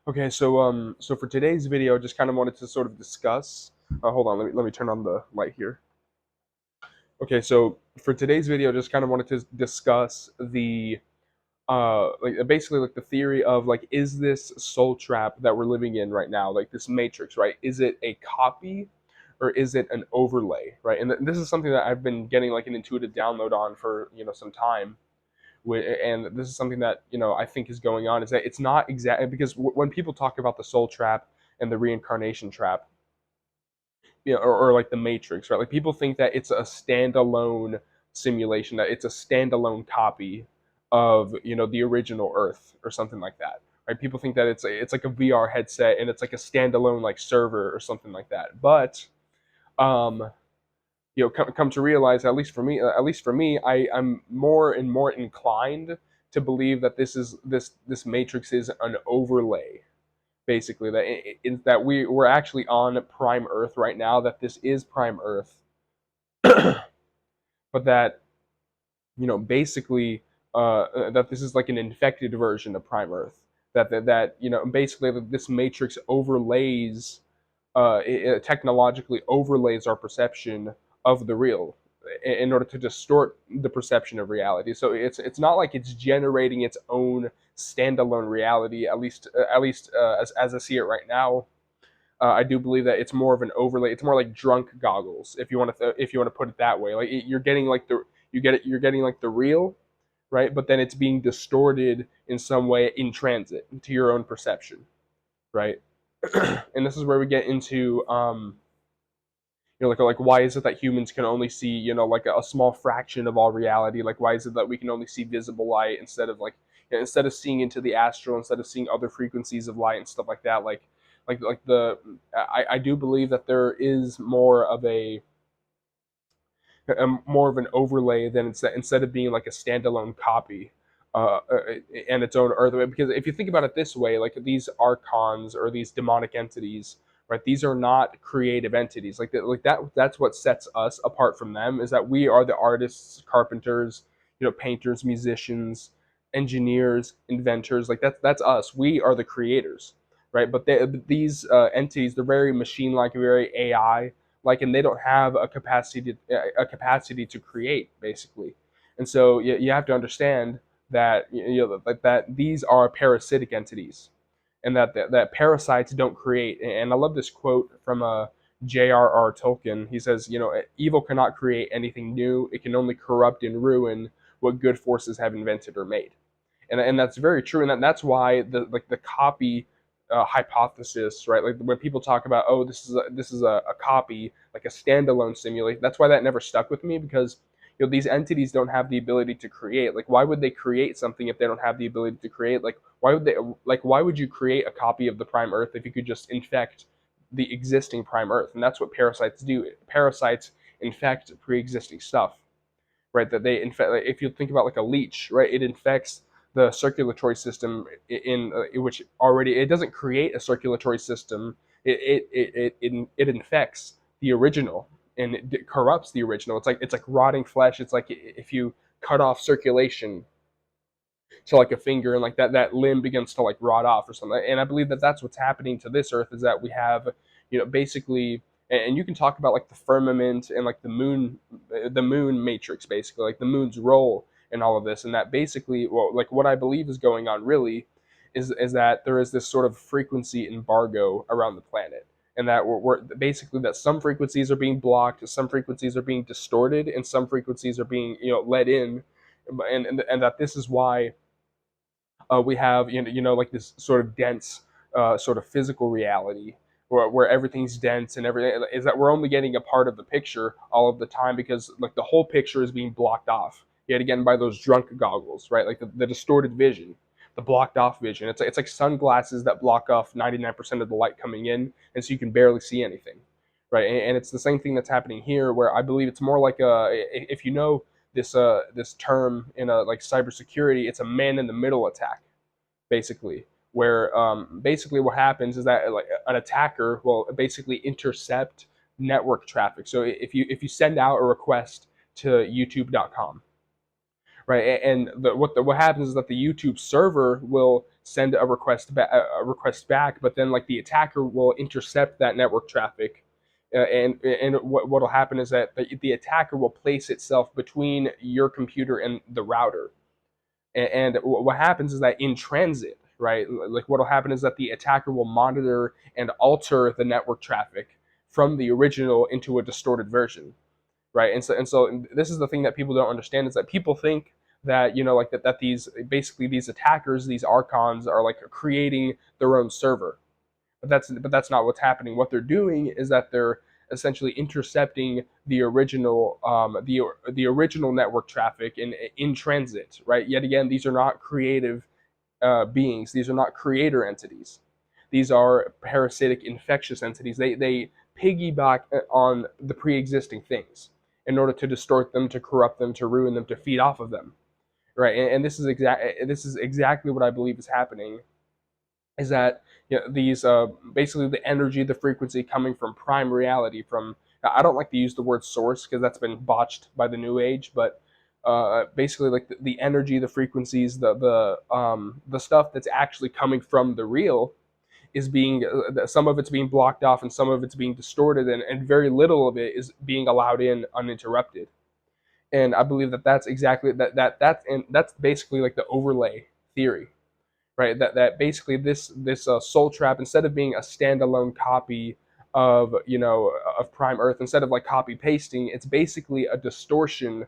Okay, so for today's video, I just kind of wanted to sort of discuss. Hold on, let me turn on the light here. Okay, so for today's video, just kind of wanted to discuss the like basically like the theory of like, is this soul trap that we're living in right now, like this matrix, right? Is it a copy or is it an overlay, right? And this is something that I've been getting like an intuitive download on for some time. And this is something that I think is going on, is that it's not exactly because when people talk about the soul trap and the reincarnation trap, or like the matrix, right? Like people think that it's a standalone simulation, that it's a standalone copy of the original Earth or something like that, right? People think that it's like a VR headset and it's like a standalone like server or something like that. But um come to realize, at least for me, I'm more and more inclined to believe that this matrix is an overlay, basically, that that we're actually on prime Earth right now, that this is prime Earth, but that basically that this is like an infected version of prime Earth, that basically that this matrix overlays, it technologically overlays our perception of the real in order to distort the perception of reality. So it's not like it's generating its own standalone reality. At least as I see it right now, I do believe that it's more of an overlay. It's more like drunk goggles, if you want to put it that way. Like you're getting like you're getting like the real, right? But then it's being distorted in some way in transit to your own perception, right? And this is where we get into like why is it that humans can only see like a small fraction of all reality? Like why is it that we can only see visible light instead of like instead of seeing into the astral, instead of seeing other frequencies of light and stuff like that? Like the I do believe that there is more of an overlay than instead of being like a standalone copy, and its own earth. Because if you think about it this way, like these archons or these demonic entities, right? These are not creative entities. That's what sets us apart from them, is that we are the artists, carpenters, painters, musicians, engineers, inventors. Like that's us. We are the creators, right? But these entities, they're very machine-like, very AI like, and they don't have a capacity to create, basically. And so you have to understand that that these are parasitic entities, and that parasites don't create. And I love this quote from J.R.R. Tolkien. He says, evil cannot create anything new, it can only corrupt and ruin what good forces have invented or made. And that's very true, and that's why the copy hypothesis, right? Like when people talk about, oh, this is a copy, like a standalone simulation. That's why that never stuck with me, because these entities don't have the ability to create. Like why would they create something if they don't have the ability to create? Why would you create a copy of the prime Earth if you could just infect the existing prime Earth? And that's what parasites do. Parasites infect pre-existing stuff, right? That they infect. Like, if you think about like a leech, right? It infects the circulatory system in which already it doesn't create a circulatory system. It infects the original, and it corrupts the original. It's like rotting flesh. It's like if you cut off circulation to like a finger, and like that limb begins to like rot off or something. And I believe that that's what's happening to this Earth, is that we have basically, and you can talk about like the firmament and like the moon matrix, basically like the moon's role in all of this. And that basically, well, like what I believe is going on really is that there is this sort of frequency embargo around the planet, and that we're basically, that some frequencies are being blocked, some frequencies are being distorted, and some frequencies are being let in. And that this is why we have like this sort of dense sort of physical reality, where everything's dense, and everything is that we're only getting a part of the picture all of the time, because like the whole picture is being blocked off yet again by those drunk goggles, right? Like the distorted vision, the blocked off vision. It's like sunglasses that block off 99% of the light coming in, and so you can barely see anything, right? And it's the same thing that's happening here, where I believe it's more like if you know this term in like cybersecurity, it's a man in the middle attack, basically, where basically what happens is that like an attacker will basically intercept network traffic. So if you send out a request to youtube.com, right? And what happens is that the YouTube server will send a request back, but then like the attacker will intercept that network traffic, and what'll happen is that the attacker will place itself between your computer and the router, and what happens is that in transit, right, like what'll happen is that the attacker will monitor and alter the network traffic from the original into a distorted version, right? And so this is the thing that people don't understand, is that people think that, like that these basically these attackers, these archons, are like creating their own server, but that's not what's happening. What they're doing is that they're essentially intercepting the original the original network traffic in transit, right? Yet again, these are not creative beings. These are not creator entities. These are parasitic, infectious entities. They piggyback on the pre-existing things in order to distort them, to corrupt them, to ruin them, to feed off of them, right? And this is exactly what I believe is happening. Is that, these basically the energy, the frequency coming from prime reality, from, I don't like to use the word source because that's been botched by the new age, but basically like the energy, the frequencies, the stuff that's actually coming from the real is being, some of it's being blocked off and some of it's being distorted, and very little of it is being allowed in uninterrupted. And I believe that that's exactly that's basically like the overlay theory, right? That basically this soul trap, instead of being a standalone copy of, of Prime Earth, instead of like copy pasting, it's basically a distortion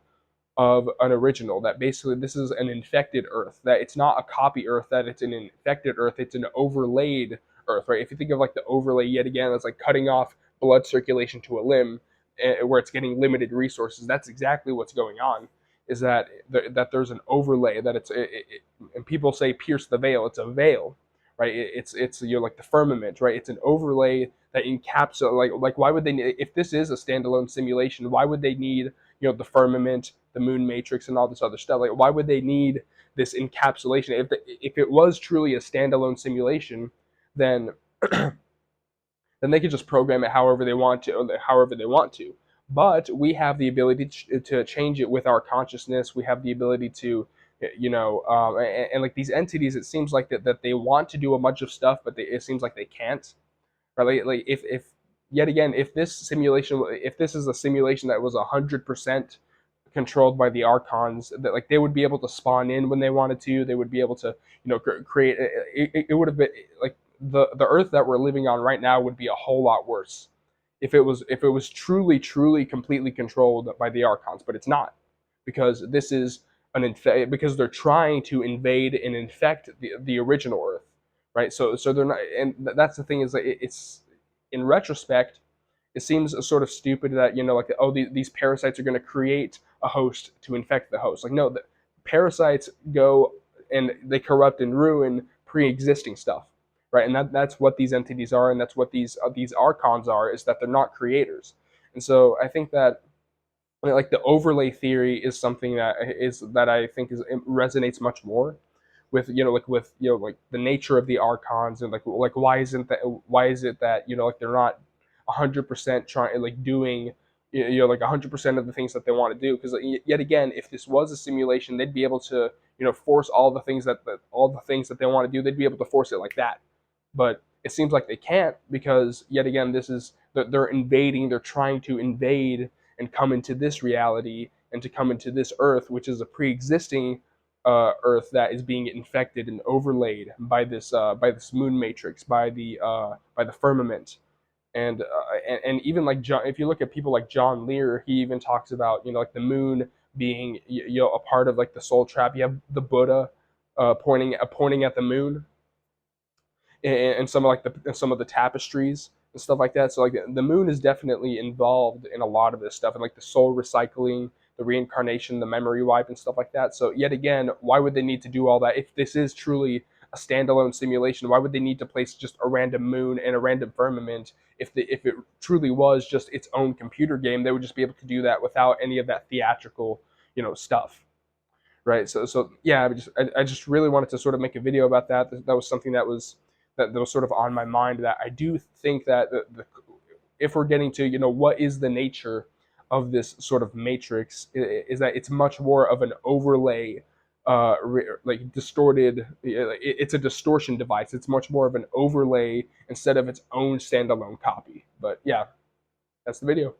of an original. That basically this is an infected Earth. That it's not a copy Earth. That it's an infected Earth. It's an overlaid Earth, right? If you think of like the overlay, yet again, it's like cutting off blood circulation to a limb, where it's getting limited resources. That's exactly what's going on. Is that there's an overlay, that and people say pierce the veil. It's a veil, right? It's like the firmament, right? It's an overlay that encapsulates, like why would they need, if this is a standalone simulation, why would they need, the firmament, the moon matrix, and all this other stuff? Like, why would they need this encapsulation? If it was truly a standalone simulation, then then they could just program it however they want to. But we have the ability to change it with our consciousness. We have the ability to, and like these entities, it seems like that they want to do a bunch of stuff, but it seems like they can't. Right? Like if yet again, if this is a simulation that was 100% controlled by the archons, that like they would be able to spawn in when they wanted to. They would be able to, create. It would have been like the Earth that we're living on right now would be a whole lot worse if it was truly completely controlled by the archons. But it's not, because this is because they're trying to invade and infect the original Earth, right? So they're not, and that's the thing, is that it's, in retrospect, it seems sort of stupid that, like, oh, these parasites are going to create a host to infect the host. Like, no, the parasites go and they corrupt and ruin pre-existing stuff, right? And that's what these entities are, and that's what these archons are, is that they're not creators. And so I think that, like, the overlay theory is something that I think resonates much more with, like the nature of the archons, and like why is it that, like they're not 100% trying, like doing, like 100% of the things that they want to do. Because yet again, if this was a simulation, they'd be able to, force all the things that they want to do. They'd be able to force it like that. But it seems like they can't, because yet again, they're invading. They're trying to invade and come into this reality, and to come into this Earth, which is a pre-existing Earth that is being infected and overlaid by this moon matrix, by the firmament. And even like if you look at people like John Lear, he even talks about, like the moon being, a part of like the soul trap. You have the Buddha pointing at the moon, and some of the tapestries and stuff like that. So like the moon is definitely involved in a lot of this stuff, and like the soul recycling, the reincarnation, the memory wipe, and stuff like that. So yet again, why would they need to do all that if this is truly a standalone simulation? Why would they need to place just a random moon and a random firmament? If it truly was just its own computer game, they would just be able to do that without any of that theatrical, stuff, right? So yeah, I just really wanted to sort of make a video about that. That was something that was sort of on my mind. That I do think that if we're getting to, what is the nature of this sort of matrix is that it's much more of an overlay, like distorted. It's a distortion device. It's much more of an overlay instead of its own standalone copy. But yeah, that's the video.